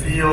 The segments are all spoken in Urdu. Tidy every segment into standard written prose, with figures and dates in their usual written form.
CEO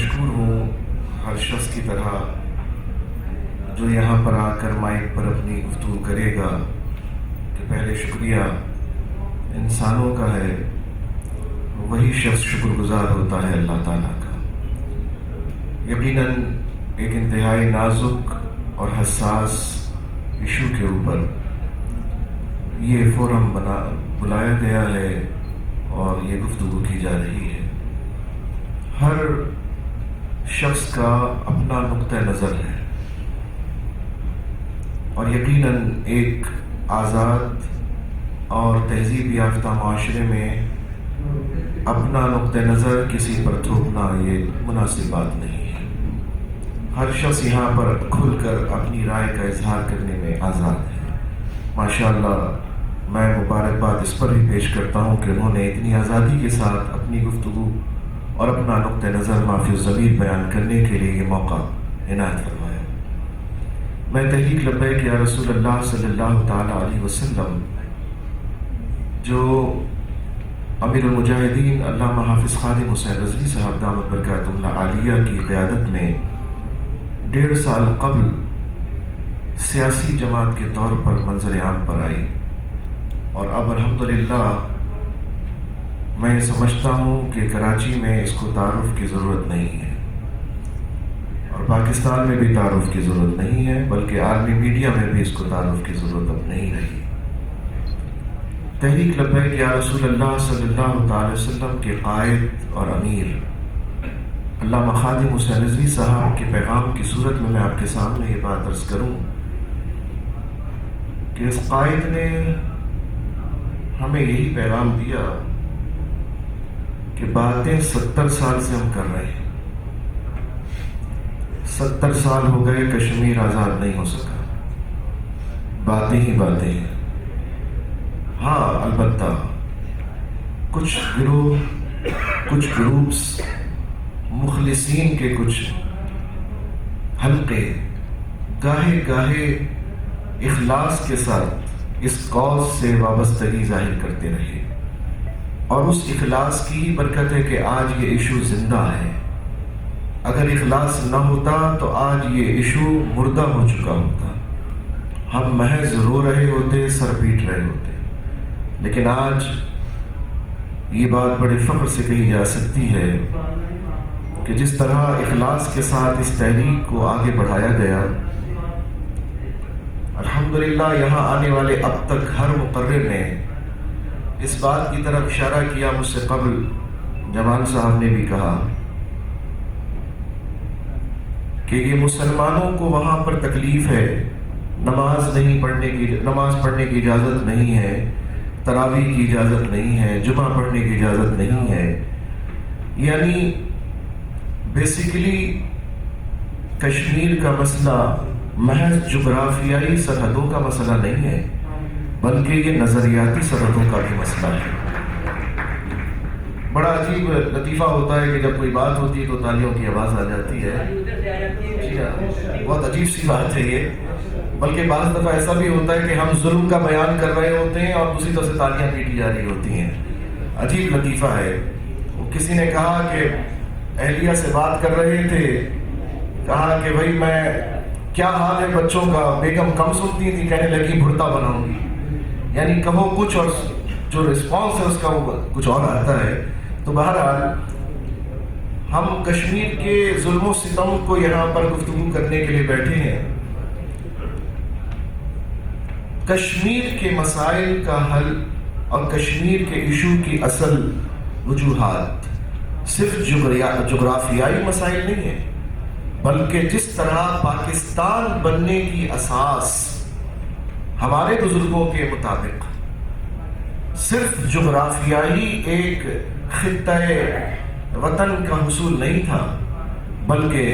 مشکور ہوں ہر شخص کی طرح جو یہاں پر آ کر مائک پر اپنی گفتگو کرے گا کہ پہلے شکریہ انسانوں کا ہے، وہی شخص شکر گزار ہوتا ہے اللہ تعالیٰ کا۔ یقیناً ایک انتہائی نازک اور حساس ایشو کے اوپر یہ فورم بلایا گیا ہے اور یہ گفتگو کی جا رہی ہے۔ ہر شخص کا اپنا نقطہ نظر ہے اور یقیناً ایک آزاد اور تہذیب یافتہ معاشرے میں اپنا نقطہ نظر کسی پر تھوپنا یہ مناسب بات نہیں ہے۔ ہر شخص یہاں پر کھل کر اپنی رائے کا اظہار کرنے میں آزاد ہے۔ ماشاءاللہ میں مبارکباد اس پر بھی پیش کرتا ہوں کہ انہوں نے اتنی آزادی کے ساتھ اپنی گفتگو اور اپنا نقطہ نظر معافی الضمیر بیان کرنے کے لیے یہ موقع عنایت فرمایا۔ میں تحریک لبیک یا رسول اللہ صلی اللہ تعالیٰ علیہ وسلم جو امیر المجاہدین علامہ حافظ خادم حسین رضوی صاحب دامت برکاتہ اللہ عالیہ کی قیادت میں 1.5 سال قبل سیاسی جماعت کے طور پر منظر عام پر آئی، اور اب الحمدللہ میں سمجھتا ہوں کہ کراچی میں اس کو تعارف کی ضرورت نہیں ہے اور پاکستان میں بھی تعارف کی ضرورت نہیں ہے، بلکہ عالمی میڈیا میں بھی اس کو تعارف کی ضرورت اب نہیں رہی۔ تحریک لبیک یا رسول اللہ صلی اللہ تعالی وسلم کے قائد اور امیر علامہ خادم حسین رضوی صاحب کے پیغام کی صورت میں آپ کے سامنے یہ بات عرض کروں کہ اس قائد نے ہمیں یہی پیغام دیا کہ باتیں 70 سال سے ہم کر رہے ہیں، 70 سال ہو گئے کشمیر آزاد نہیں ہو سکا، باتیں ہی باتیں ہیں۔ ہاں البتہ کچھ گروہ، کچھ گروپس، مخلصین کے کچھ حلقے گاہے گاہے اخلاص کے ساتھ اس کاز سے وابستگی ظاہر کرتے رہے، اور اس اخلاص کی ہی برکت ہے کہ آج یہ ایشو زندہ ہے۔ اگر اخلاص نہ ہوتا تو آج یہ ایشو مردہ ہو چکا ہوتا، ہم محض رو رہے ہوتے، سر پیٹ رہے ہوتے۔ لیکن آج یہ بات بڑے فخر سے کہی جا سکتی ہے کہ جس طرح اخلاص کے ساتھ اس تحریک کو آگے بڑھایا گیا، الحمدللہ یہاں آنے والے اب تک ہر مقرر نے اس بات کی طرف اشارہ کیا، مجھ سے قبل جمال صاحب نے بھی کہا کہ یہ مسلمانوں کو وہاں پر تکلیف ہے، نماز پڑھنے کی اجازت نہیں ہے، تراویح کی اجازت نہیں ہے، جمعہ پڑھنے کی اجازت نہیں ہے۔ یعنی بیسیکلی کشمیر کا مسئلہ محض جغرافیائی سرحدوں کا مسئلہ نہیں ہے، بلکہ یہ نظریاتی سرحدوں کا بھی مسئلہ ہے۔ بڑا عجیب لطیفہ ہوتا ہے کہ جب کوئی بات ہوتی ہے تو تالیوں کی آواز آ جاتی ہے۔ جی ہاں، بہت عجیب سی بات ہے یہ، بلکہ بعض دفعہ ایسا بھی ہوتا ہے کہ ہم ظلم کا بیان کر رہے ہوتے ہیں اور دوسری طرف سے تالیاں پیٹی جا رہی ہوتی ہیں۔ عجیب لطیفہ ہے۔ کسی نے کہا کہ اہلیہ سے بات کر رہے تھے، کہا کہ بھائی میں کیا حال ہے بچوں کا، بیگم کم سنتی تھی، کہنے لگی بھرتا بناؤں گی۔ یعنی کہو کچھ اور جو رسپانس ہے اس کا وہ کچھ اور آتا ہے۔ تو بہرحال ہم کشمیر کے ظلم و ستم کو یہاں پر گفتگو کرنے کے لیے بیٹھے ہیں۔ کشمیر کے مسائل کا حل اور کشمیر کے ایشو کی اصل وجوہات صرف جغرافیائی مسائل نہیں ہیں، بلکہ جس طرح پاکستان بننے کی اساس ہمارے بزرگوں کے مطابق صرف جغرافیائی ایک خطہ وطن کا حصول نہیں تھا، بلکہ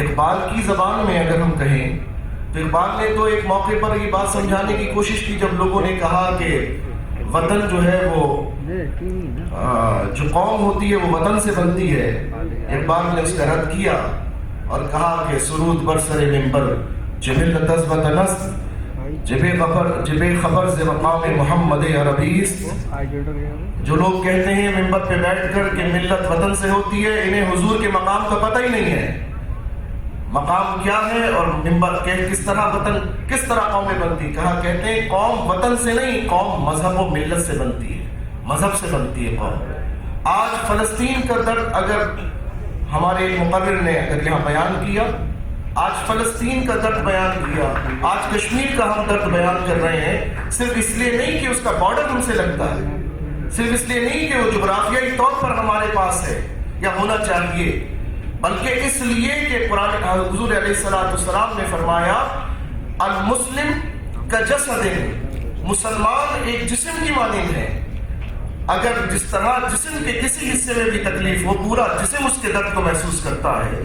اقبال کی زبان میں اگر ہم کہیں تو اقبال نے تو ایک موقع پر یہ بات سمجھانے کی کوشش کی جب لوگوں نے کہا کہ وطن جو ہے وہ جو قوم ہوتی ہے وہ وطن سے بنتی ہے۔ اقبال نے اس کا رد کیا اور کہا کہ سرود بر سر منبر چہ ملت از وطن است، جب خبر سے مقام محمد عربیس، جو لوگ کہتے ہیں منبر پہ بیٹھ کر کہ ملت وطن سے ہوتی ہے، انہیں حضور کے مقام کا پتہ ہی نہیں ہے۔ مقام کیا ہے اور منبر کس طرح وطن، کس طرح قومیں بنتی؟ کہتے ہیں قوم وطن سے نہیں، قوم مذہب و ملت سے بنتی ہے، مذہب سے بنتی ہے قوم۔ آج فلسطین کا درد اگر ہمارے ایک مقرر نے اگر یہاں بیان کیا، آج فلسطین کا درد بیان کیا، آج کشمیر کا ہم درد بیان کر رہے ہیں، صرف اس لیے نہیں کہ اس کا بارڈر ہم سے لگتا ہے، صرف اس لیے نہیں کہ وہ جغرافیائی طور پر ہمارے پاس ہے یا ہونا چاہیے، بلکہ اس لیے کہ قرآن حضور علیہ السلام نے فرمایا المسلم کجسد، مسلمان ایک جسم کی مانند ہے، اگر جس طرح جسم کے کسی حصے میں بھی تکلیف ہو پورا جسم اس کے درد کو محسوس کرتا ہے،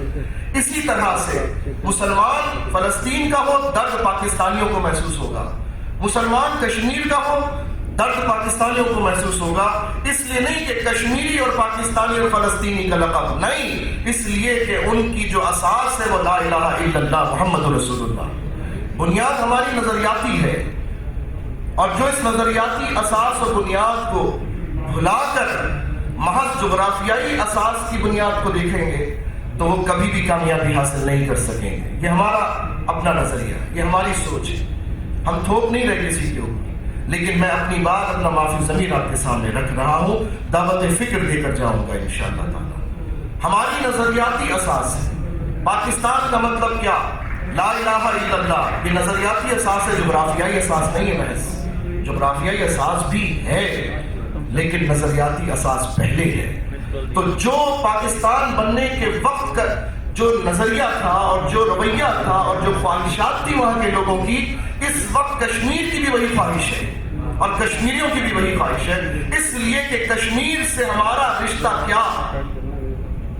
اسی طرح سے مسلمان فلسطین کا ہو درد پاکستانیوں کو محسوس ہوگا، مسلمان کشمیر کا ہو درد پاکستانیوں کو محسوس ہوگا۔ اس لیے نہیں کہ کشمیری اور پاکستانی اور فلسطینی کا لقب، نہیں، اس لیے کہ ان کی جو اساس ہے وہ لا الہ الا اللہ محمد رسول اللہ، بنیاد ہماری نظریاتی ہے، اور جو اس نظریاتی اساس اور بنیاد کو بھلا کر محض جغرافیائی اساس کی بنیاد کو دیکھیں گے تو وہ کبھی بھی کامیابی حاصل نہیں کر سکیں گے۔ یہ ہمارا اپنا نظریہ، یہ ہماری سوچ ہے، ہم تھوپ نہیں رہے کسی کے اوپر، لیکن میں اپنی بات اپنا معافی ضمیر آپ کے سامنے رکھ رہا ہوں، دعوت فکر دے کر جاؤں گا انشاءاللہ تعالی۔ ہماری نظریاتی اساس ہے پاکستان کا مطلب کیا؟ لا الہ الا اللہ، یہ نظریاتی اساس ہے، جغرافیائی اساس نہیں ہے محض، جغرافیائی اساس بھی ہے لیکن نظریاتی اساس پہلے ہے۔ تو جو پاکستان بننے کے وقت کا جو نظریہ تھا اور جو رویہ تھا اور جو خواہشات تھی وہاں کے لوگوں کی، اس وقت کشمیر کی بھی وہی خواہش ہے اور کشمیریوں کی بھی وہی خواہش ہے، اس لیے کہ کشمیر سے ہمارا رشتہ کیا؟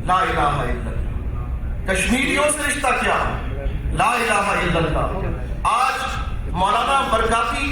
لا الہ الا اللہ۔ کشمیریوں سے رشتہ کیا؟ لا الہ الا اللہ۔ آج مولانا برکاتی،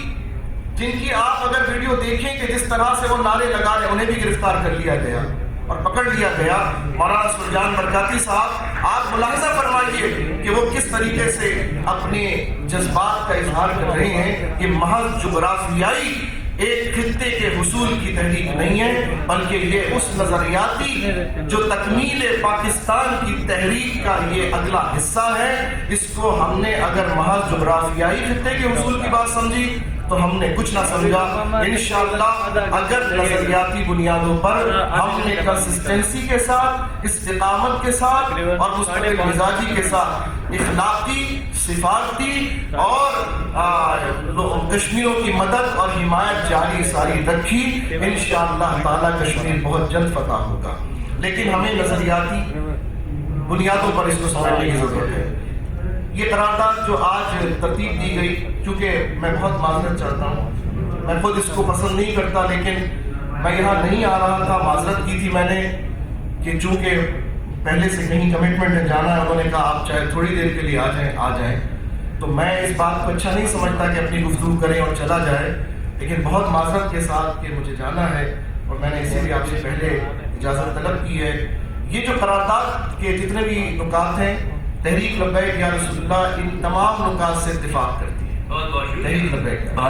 جن کی آپ اگر ویڈیو دیکھیں کہ جس طرح سے وہ نعرے لگا رہے، انہیں بھی گرفتار کر لیا گیا اور پکڑ لیا گیا، مولانا سرجان برکاتی صاحب، آپ ملاحظہ فرمائیے کہ وہ کس طریقے سے اپنے جذبات کا اظہار کر رہے ہیں۔ یہ محض جغرافیائی ایک خطے کے حصول کی تحریک نہیں ہے، بلکہ یہ اس نظریاتی جو تکمیل پاکستان کی تحریک کا یہ اگلا حصہ ہے۔ اس کو ہم نے اگر محض جغرافیائی خطے کے حصول کی بات سمجھی تو ہم نے کچھ نہ سمجھا۔ انشاءاللہ اگر نظریاتی بنیادوں پر ہم نے کنسسٹنسی کے ساتھ، استقامت کے ساتھ اور مستقل مزاجی کے ساتھ اخلاقی، سفارتی اور کشمیروں کی مدد اور حمایت جاری ساری رکھی، انشاءاللہ تعالی کشمیر بہت جلد فتح ہوگا، لیکن ہمیں نظریاتی بنیادوں پر اس کو سمجھنے کی ضرورت ہے۔ یہ قرارداد جو آج ترتیب دی گئی، چونکہ میں بہت معذرت چاہتا ہوں، میں خود اس کو پسند نہیں کرتا، لیکن میں یہاں نہیں آ رہا تھا، معذرت کی تھی میں نے کہ چونکہ پہلے سے کہیں کمٹمنٹ ہے جانا ہے، انہوں نے کہا آپ چاہے تھوڑی دیر کے لیے آ جائیں، تو میں اس بات کو اچھا نہیں سمجھتا کہ اپنی گفتگو کریں اور چلا جائے، لیکن بہت معذرت کے ساتھ کہ مجھے جانا ہے اور میں نے اسی لیے آپ سے پہلے اجازت طلب کی ہے۔ یہ جو قرارداد کے جتنے بھی نکات ہیں، تحریک لبیک یا رسول اللہ ان تمام نکات سے اتفاق کرتی ہے۔ تحریک لبیک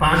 5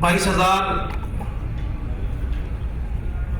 22,000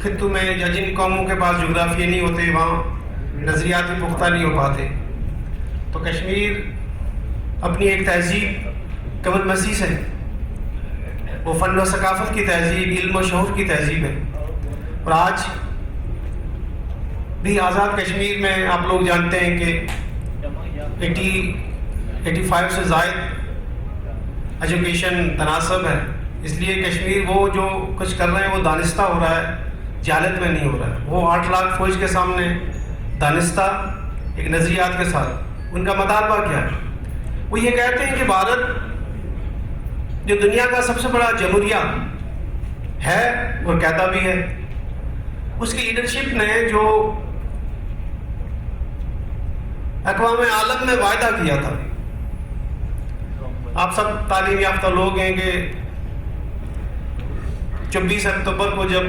خطوں میں یا جن قوموں کے پاس جغرافیہ نہیں ہوتے وہاں نظریات بھی پختہ نہیں ہو پاتے. تو کشمیر اپنی ایک تہذیب قبل مسیح سے، وہ فن و ثقافت کی تہذیب، علم و شعور کی تہذیب ہے. اور آج بھی آزاد کشمیر میں آپ لوگ جانتے ہیں کہ 85 سے زائد ایجوکیشن تناسب ہے. اس لیے کشمیر وہ جو کچھ کر رہے ہیں وہ دانستہ ہو رہا ہے، جہالت میں نہیں ہو رہا ہے. وہ 8 لاکھ فوج کے سامنے دانستہ ایک نظریات کے ساتھ. ان کا مطالبہ کیا ہے؟ وہ یہ کہتے ہیں کہ بھارت جو دنیا کا سب سے بڑا جمہوریہ ہے اور کہتا بھی ہے، اس کی لیڈرشپ نے جو اقوام عالم میں وعدہ کیا تھا. آپ سب تعلیم یافتہ لوگ ہیں کہ 24 اکتوبر کو جب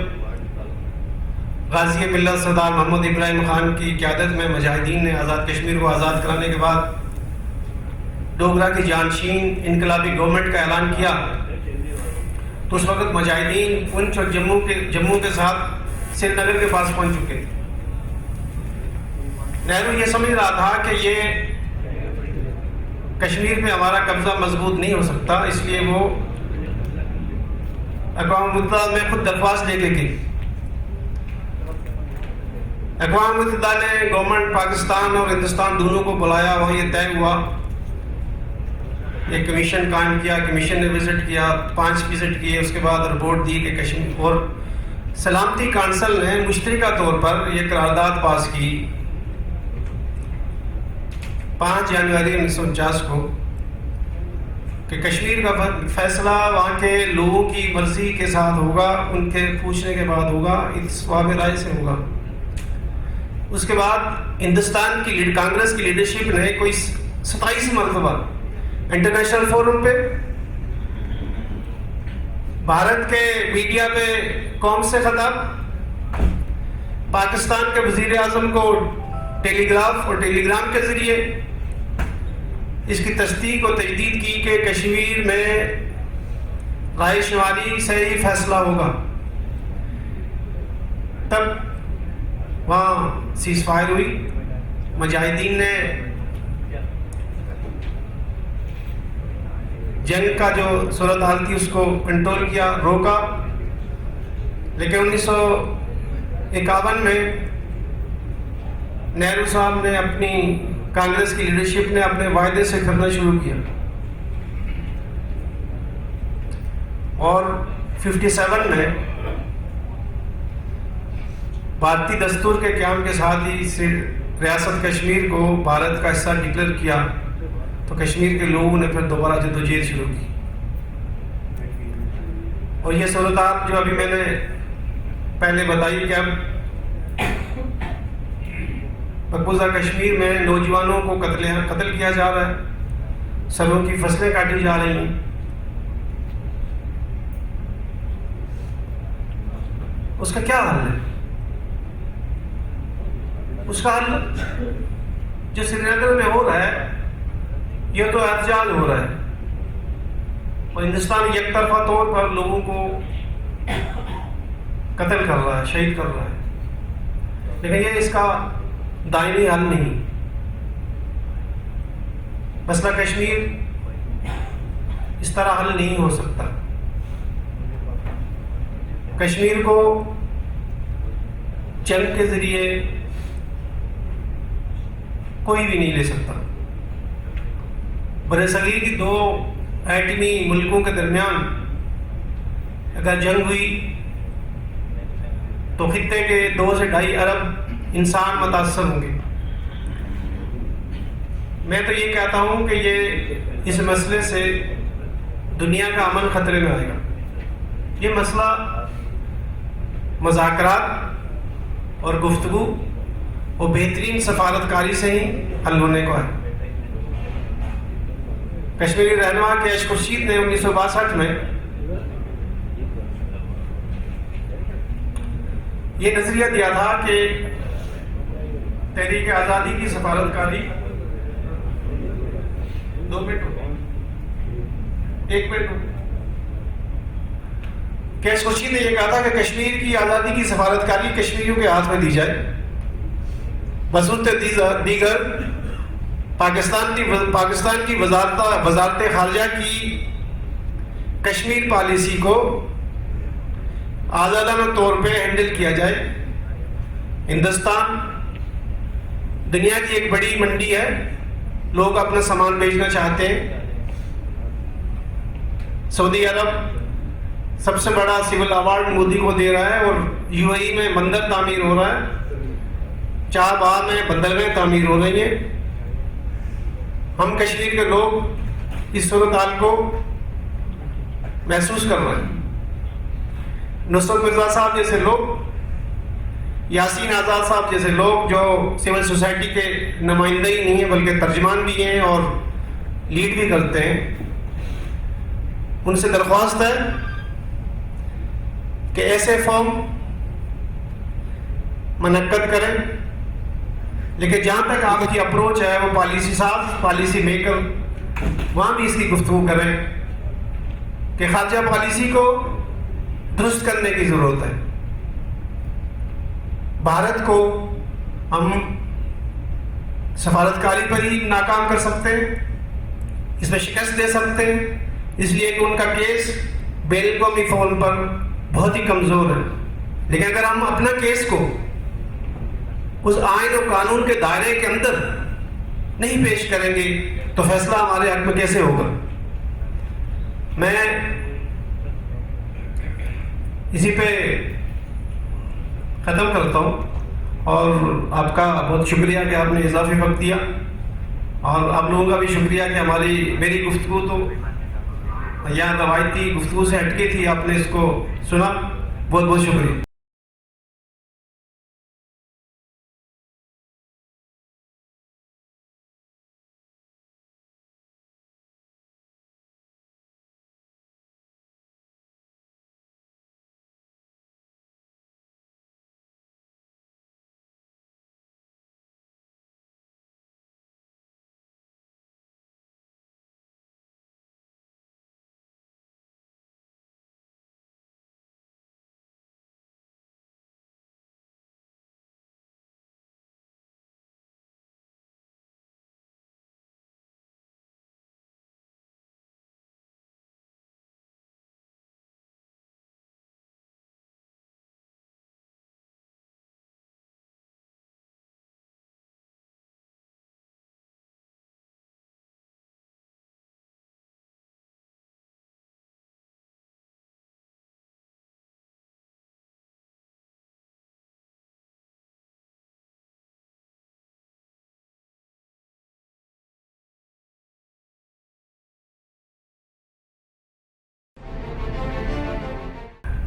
غازی ملت سردار محمد ابراہیم خان کی قیادت میں مجاہدین نے آزاد کشمیر کو آزاد کرانے کے بعد ڈوگرا کی جانشین انقلابی گورنمنٹ کا اعلان کیا، تو اس وقت مجاہدین پنچ اور جموں کے ساتھ سری نگر کے پاس پہنچ چکے تھے. نہرو یہ سمجھ رہا تھا کہ یہ کشمیر پہ ہمارا قبضہ مضبوط نہیں ہو سکتا، اس لیے وہ اقوام متحدہ میں خود درخواست لے کے گئی. اقوام متحدہ نے گورنمنٹ پاکستان اور ہندوستان دونوں کو بلایا. وہاں یہ طے ہوا، ایک کمیشن قائم کیا. کمیشن نے وزٹ کیا، 5 وزٹ کیے، اس کے بعد رپورٹ دی کہ کشمیر، اور سلامتی کونسل نے مشترکہ طور پر یہ قرارداد پاس کی 5 جنوری 1949 کو کہ کشمیر کا فیصلہ وہاں کے لوگوں کی مرضی کے ساتھ ہوگا، ان کے پوچھنے کے بعد ہوگا، اصواب رائے سے ہوگا. اس کے بعد ہندوستان کی کانگریس کی لیڈرشپ نے کوئی 27 مرتبہ انٹرنیشنل فورم پہ، بھارت کے میڈیا پہ قوم سے خطاب، پاکستان کے وزیر اعظم کو ٹیلی گراف اور ٹیلی گرام کے ذریعے اس کی تصدیق اور تجدید کی کہ کشمیر میں رائے شماری سے ہی فیصلہ ہوگا. تب وہاں سیز فائر ہوئی. مجاہدین نے جنگ کا جو صورتحال تھی اس کو کنٹرول کیا، روکا. لیکن 1951 میں نہرو صاحب نے اپنی کانگریس کی لیڈرشپ نے اپنے وعدے سے کرنا شروع کیا، اور 57 میں بھارتی دستور کے قیام کے ساتھ ہی ریاست کشمیر کو بھارت کا حصہ ڈکلیئر کیا. تو کشمیر کے لوگوں نے پھر دوبارہ جدوجہد شروع کی. اور یہ صورتحال جو ابھی میں نے پہلے بتائی کہ اب مقبوضہ کشمیر میں نوجوانوں کو قتل کیا جا رہا ہے، سروں کی فصلیں کاٹی جا رہی ہیں. اس کا کیا حل ہے؟ اس کا حل جو سری نگر میں ہو رہا ہے یہ تو احتجاج ہو رہا ہے، اور ہندوستان یک طرفہ طور پر لوگوں کو قتل کر رہا ہے، شہید کر رہا ہے. لیکن یہ اس کا دائمی حل نہیں. مسئلہ کشمیر اس طرح حل نہیں ہو سکتا. کشمیر کو جنگ کے ذریعے کوئی بھی نہیں لے سکتا. برصغیر کی 2 ایٹمی ملکوں کے درمیان اگر جنگ ہوئی تو خطے کے 2 سے 2.5 ارب انسان متاثر ہوں گے. میں تو یہ کہتا ہوں کہ یہ اس مسئلے سے دنیا کا امن خطرے میں آئے گا. یہ مسئلہ مذاکرات اور گفتگو اور بہترین سفارتکاری سے ہی حل ہونے کو ہے. کشمیری رہنما کے اشک خورشید نے 1962 میں یہ نظریہ دیا تھا کہ تحریک آزادی کی سفارتکاری 2 منٹ 1 منٹ کیسوچی نے یہ کہا تھا کہ کشمیر کی آزادی کی سفارتکاری کشمیریوں کے ہاتھ میں دی جائے، بصورت دیگر پاکستان کی وزارت خارجہ کی کشمیر پالیسی کو آزادانہ طور پہ ہینڈل کیا جائے۔ ہندوستان دنیا کی ایک بڑی منڈی ہے، لوگ اپنا سامان بیچنا چاہتے ہیں۔ سعودی عرب سب سے بڑا سول ایوارڈ مودی کو دے رہا ہے، اور یو اے ای میں بندر تعمیر ہو رہا ہے، چابہار میں بندرگاہیں تعمیر ہو رہی ہیں۔ ہم کشمیر کے لوگ اس صورتحال کو محسوس کر رہے ہیں۔ نصرت مرزا صاحب جیسے لوگ، یاسین آزاد صاحب جیسے لوگ جو سول سوسائٹی کے نمائندے ہی نہیں ہیں بلکہ ترجمان بھی ہیں اور لیڈ بھی کرتے ہیں، ان سے درخواست ہے کہ ایسے فارم منعقد کریں، لیکن جہاں تک آپ کی اپروچ ہے وہ پالیسی میکر وہاں بھی اس کی گفتگو کریں کہ خارجہ پالیسی کو درست کرنے کی ضرورت ہے۔ بھارت کو ہم سفارتکاری پر ہی ناکام کر سکتے ہیں، اس میں شکست دے سکتے ہیں، اس لیے کہ ان کا کیس بین الاقوامی فورم پر بہت ہی کمزور ہے۔ لیکن اگر ہم اپنا کیس کو اس آئین و قانون کے دائرے کے اندر نہیں پیش کریں گے تو فیصلہ ہمارے حق میں کیسے ہوگا؟ میں اسی پہ ختم کرتا ہوں، اور آپ کا بہت شکریہ کہ آپ نے اضافی وقت دیا، اور آپ لوگوں کا بھی شکریہ کہ میری گفتگو تو یہاں روایتی گفتگو سے ہٹ کے تھی، آپ نے اس کو سنا، بہت بہت شکریہ۔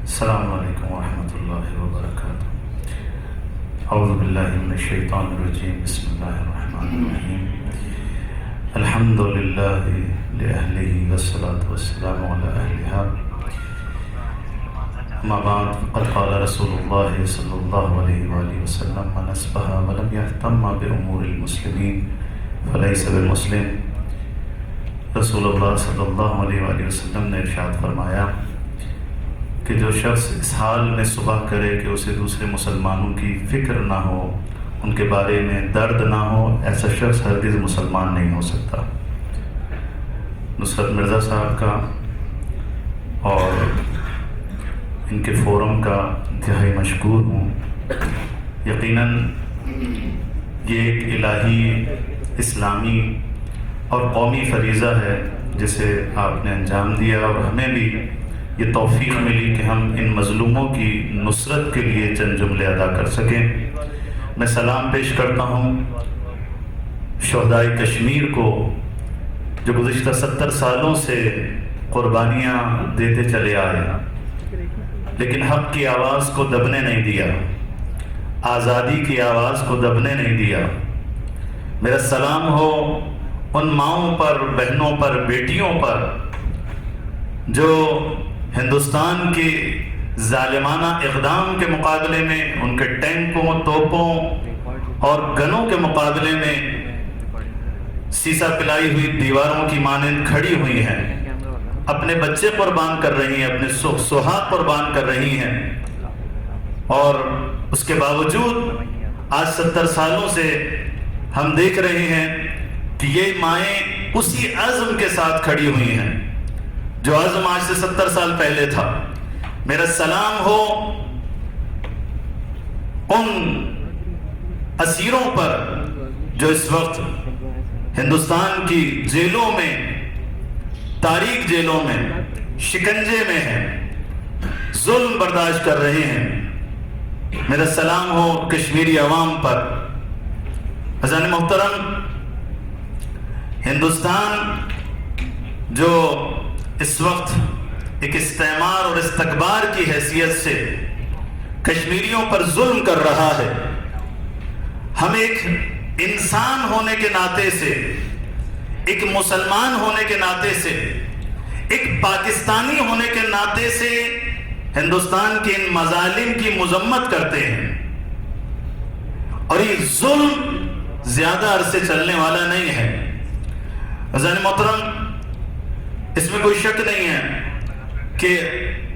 السلام علیکم ورحمۃ اللہ وبرکاتہ۔ اعوذ باللہ من الشیطان الرجیم، بسم اللہ الرحمن الرحیم۔ الحمد للہ لأہلہ والصلاة والسلام علی اہلہا، اما بعد فقد قال رسول اللہ صلی اللہ علیہ وآلہ وسلم: من اصبح ولم یهتم بامور المسلمین فلیس بمسلم۔ رسول اللہ صلی اللہ علیہ وآلہ وسلم نے ارشاد فرمایا کہ جو شخص اس حال میں صبح کرے کہ اسے دوسرے مسلمانوں کی فکر نہ ہو، ان کے بارے میں درد نہ ہو، ایسا شخص ہرگز مسلمان نہیں ہو سکتا۔ نصرت مرزا صاحب کا اور ان کے فورم کا انتہائی مشکور ہوں۔ یقیناً یہ ایک الہی، اسلامی اور قومی فریضہ ہے جسے آپ نے انجام دیا، اور ہمیں بھی یہ توفیق ملی کہ ہم ان مظلوموں کی نصرت کے لیے چند جملے ادا کر سکیں۔ میں سلام پیش کرتا ہوں شہدائے کشمیر کو، جو گزشتہ 70 سالوں سے قربانیاں دیتے چلے آئے، لیکن حق کی آواز کو دبنے نہیں دیا، آزادی کی آواز کو دبنے نہیں دیا۔ میرا سلام ہو ان ماؤں پر، بہنوں پر، بیٹیوں پر جو ہندوستان کے ظالمانہ اقدام کے مقابلے میں، ان کے ٹینکوں، توپوں اور گنوں کے مقابلے میں سیسا پلائی ہوئی دیواروں کی مانند کھڑی ہوئی ہیں، اپنے بچے قربان کر رہی ہیں، اپنے سہاگ قربان کر رہی ہیں، اور اس کے باوجود آج 70 سالوں سے ہم دیکھ رہے ہیں کہ یہ مائیں اسی عزم کے ساتھ کھڑی ہوئی ہیں جو عزم آج سے 70 سال پہلے تھا۔ میرا سلام ہو ان اسیروں پر جو اس وقت ہندوستان کی جیلوں میں، تاریک جیلوں میں، شکنجے میں ہیں، ظلم برداشت کر رہے ہیں۔ میرا سلام ہو کشمیری عوام پر۔ عزیزان محترم، ہندوستان جو اس وقت ایک استعمار اور استکبار کی حیثیت سے کشمیریوں پر ظلم کر رہا ہے، ہم ایک انسان ہونے کے ناطے سے، ایک مسلمان ہونے کے ناطے سے، ایک پاکستانی ہونے کے ناطے سے ہندوستان کے ان مظالم کی مذمت کرتے ہیں، اور یہ ظلم زیادہ عرصے چلنے والا نہیں ہے۔ عزیزان محترم، اس میں کوئی شک نہیں ہے کہ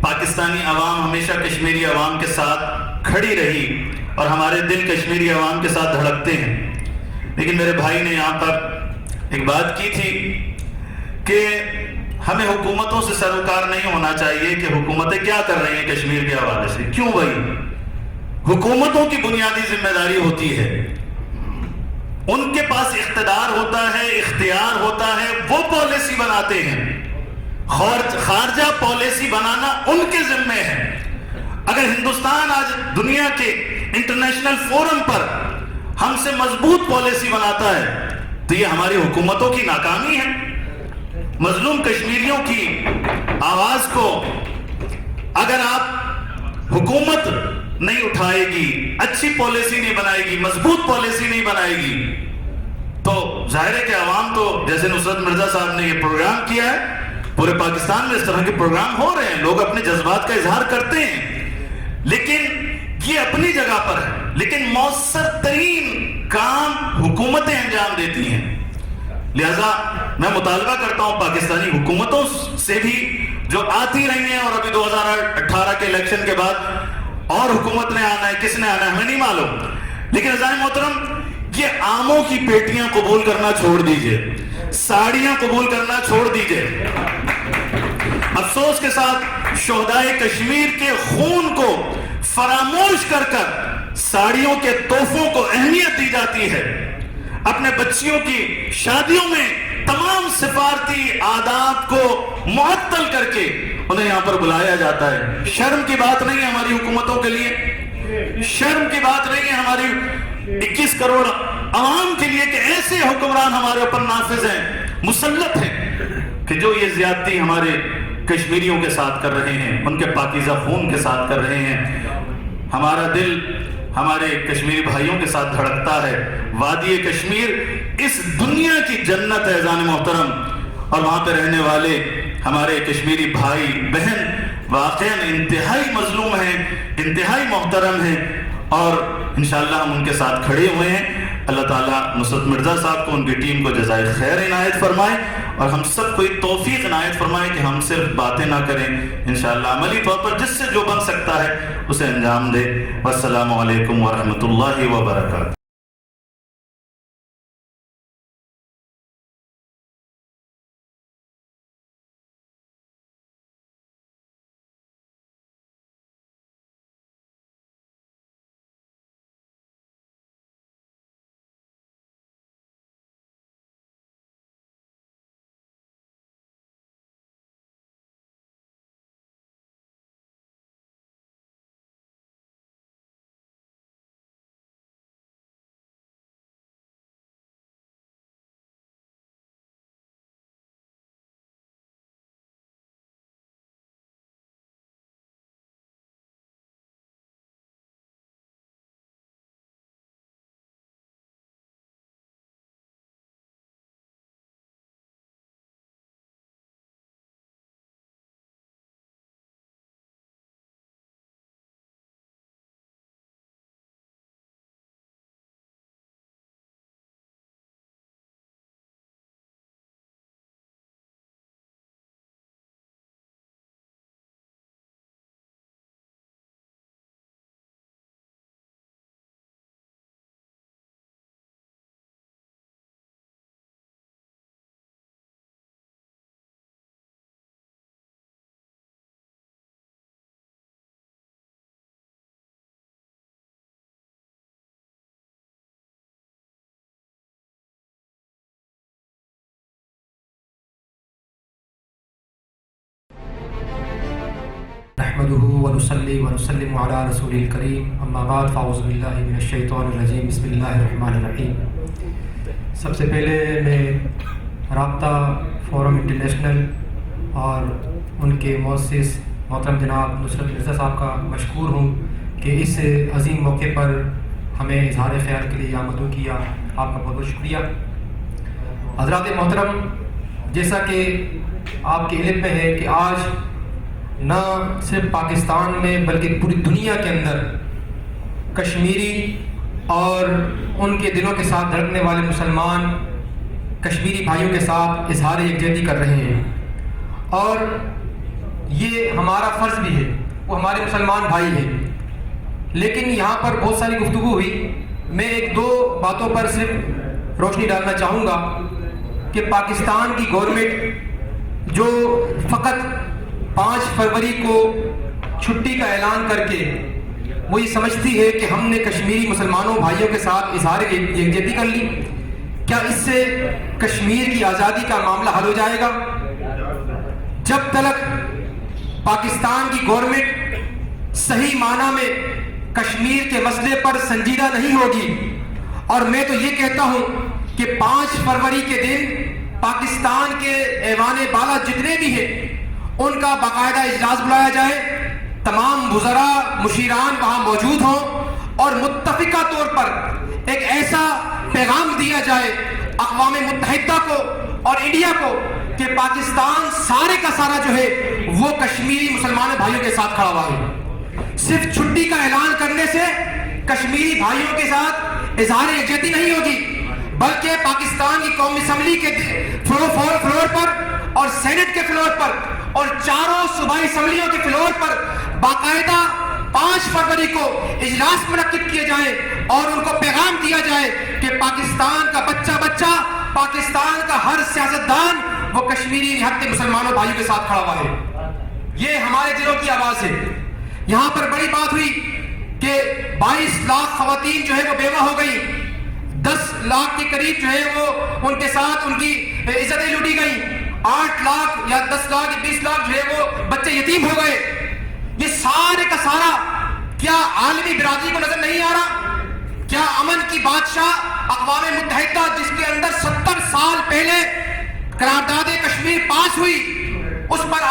پاکستانی عوام ہمیشہ کشمیری عوام کے ساتھ کھڑی رہی اور ہمارے دل کشمیری عوام کے ساتھ دھڑکتے ہیں، لیکن میرے بھائی نے یہاں پر ایک بات کی تھی کہ ہمیں حکومتوں سے سروکار نہیں ہونا چاہیے کہ حکومتیں کیا کر رہی ہیں کشمیر کے حوالے سے۔ کیوں بھائی؟ حکومتوں کی بنیادی ذمہ داری ہوتی ہے، ان کے پاس اقتدار ہوتا ہے، اختیار ہوتا ہے، وہ پالیسی بناتے ہیں، خارجہ پالیسی بنانا ان کے ذمہ ہے۔ اگر ہندوستان آج دنیا کے انٹرنیشنل فورم پر ہم سے مضبوط پالیسی بناتا ہے تو یہ ہماری حکومتوں کی ناکامی ہے۔ مظلوم کشمیریوں کی آواز کو اگر آپ حکومت نہیں اٹھائے گی، اچھی پالیسی نہیں بنائے گی، مضبوط پالیسی نہیں بنائے گی، تو ظاہر ہے کہ عوام تو جیسے نصرت مرزا صاحب نے یہ پروگرام کیا ہے، پورے پاکستان میں اس طرح کے پروگرام ہو رہے ہیں، لوگ اپنے جذبات کا اظہار کرتے ہیں، لیکن یہ اپنی جگہ پر ہے، لیکن مؤثر ترین کام حکومتیں انجام دیتی ہیں۔ لہذا میں مطالبہ کرتا ہوں پاکستانی حکومتوں سے بھی جو آتی رہی ہیں، اور ابھی 2018 کے الیکشن کے بعد اور حکومت نے آنا ہے، کس نے آنا ہے ہمیں نہیں معلوم، لیکن عزیزان محترم، یہ آموں کی پیٹیاں قبول کرنا چھوڑ دیجئے، ساڑیاں قبول کرنا چھوڑ دیجئے۔ افسوس کے ساتھ شہدائے کشمیر کے خون کو فراموش کر کر ساڑیوں کے تحفوں کو اہمیت دی جاتی ہے، اپنے بچیوں کی شادیوں میں تمام سفارتی عادات کو معطل کر کے انہیں یہاں پر بلایا جاتا ہے۔ شرم کی بات نہیں ہے ہماری حکومتوں کے لیے، شرم کی بات نہیں ہے ہماری 21 کروڑ عوام کے لیے کہ ایسے حکمران ہمارے اوپر نافذ ہیں، مسلط ہیں، کہ جو یہ زیادتی ہمارے کشمیریوں کے ساتھ کر رہے ہیں، ان کے پاکیزہ خون کے ساتھ کر رہے ہیں۔ ہمارا دل ہمارے کشمیری بھائیوں کے ساتھ دھڑکتا ہے۔ وادی کشمیر اس دنیا کی جنت ہے عزیزان محترم، اور وہاں پہ رہنے والے ہمارے کشمیری بھائی بہن واقعاً انتہائی مظلوم ہیں، انتہائی محترم ہیں، اور انشاءاللہ ہم ان کے ساتھ کھڑے ہوئے ہیں۔ اللہ تعالیٰ نصرت مرزا صاحب کو، ان کی ٹیم کو جزائے خیر عنایت فرمائے، اور ہم سب کو ایک توفیق عنایت فرمائے کہ ہم صرف باتیں نہ کریں، انشاءاللہ عملی طور پر جس سے جو بن سکتا ہے اسے انجام دے۔ والسلام علیکم ورحمۃ اللہ وبرکاتہ۔ نحمده ونصلي ونسلم على رسول الكريم اما بعد فاعوذ باللہ من الشیطان الرجیم بسم اللہ الرحمن الرحیم. سب سے پہلے میں رابطہ فورم انٹرنیشنل اور ان کے مؤسس محترم جناب نصرت مرزا صاحب کا مشکور ہوں کہ اس عظیم موقع پر ہمیں اظہار خیال کے لیے آمدوں کیا. آپ کا بہت بہت شکریہ. حضرات محترم، جیسا کہ آپ کے علم میں ہے کہ آج نہ صرف پاکستان میں بلکہ پوری دنیا کے اندر کشمیری اور ان کے دلوں کے ساتھ دھڑکنے والے مسلمان کشمیری بھائیوں کے ساتھ اظہار یکجہتی کر رہے ہیں، اور یہ ہمارا فرض بھی ہے، وہ ہمارے مسلمان بھائی ہیں. لیکن یہاں پر بہت ساری گفتگو ہوئی. میں ایک دو باتوں پر صرف روشنی ڈالنا چاہوں گا کہ پاکستان کی گورنمنٹ جو فقط 5 فروری کو چھٹی کا اعلان کر کے وہ یہ سمجھتی ہے کہ ہم نے کشمیری مسلمانوں بھائیوں کے ساتھ اظہار یکجہتی کر لی، کیا اس سے کشمیر کی آزادی کا معاملہ حل ہو جائے گا؟ جب تک پاکستان کی گورنمنٹ صحیح معنی میں کشمیر کے مسئلے پر سنجیدہ نہیں ہوگی، اور میں تو یہ کہتا ہوں کہ 5 فروری کے دن پاکستان کے ایوان بالا جتنے بھی ہیں ان کا باقاعدہ اجلاس بلایا جائے، تمام وزراء مشیران وہاں موجود ہوں، اور متفقہ طور پر ایک ایسا پیغام دیا جائے اقوام متحدہ کو اور انڈیا کو کہ پاکستان سارے کا سارا جو ہے وہ کشمیری مسلمان بھائیوں کے ساتھ کھڑا ہوا ہے. صرف چھٹی کا اعلان کرنے سے کشمیری بھائیوں کے ساتھ اظہار یکجہتی نہیں ہوگی، بلکہ پاکستان کی قومی اسمبلی کے فلور پر اور سینٹ کے فلور پر اور چاروں صوبائی اسمبلیوں کے فلور پر باقاعدہ 5 فروری کو اجلاس منعقد کیے جائیں اور ان کو پیغام دیا جائے کہ پاکستان کا بچہ پاکستان کا ہر سیاستدان وہ کشمیری نہتے مسلمانوں بھائیوں کے ساتھ کھڑا ہوا ہے. یہ ہمارے دلوں کی آواز ہے. یہاں پر بڑی بات ہوئی کہ 22 لاکھ خواتین جو ہے وہ بیوہ ہو گئی، 10 لاکھ کے قریب جو ہے وہ ان کے ساتھ ان کی عزتیں لوٹی گئی، 8 لاکھ یا 10 لاکھ یا 20 لاکھ جو ہے وہ بچے یتیم ہو گئے. یہ سارے کا سارا کیا عالمی برادری کو نظر نہیں آ رہا؟ کیا امن کی بادشاہ اقوام متحدہ جس کے اندر 70 سال پہلے قرارداد کشمیر پاس ہوئی اس پر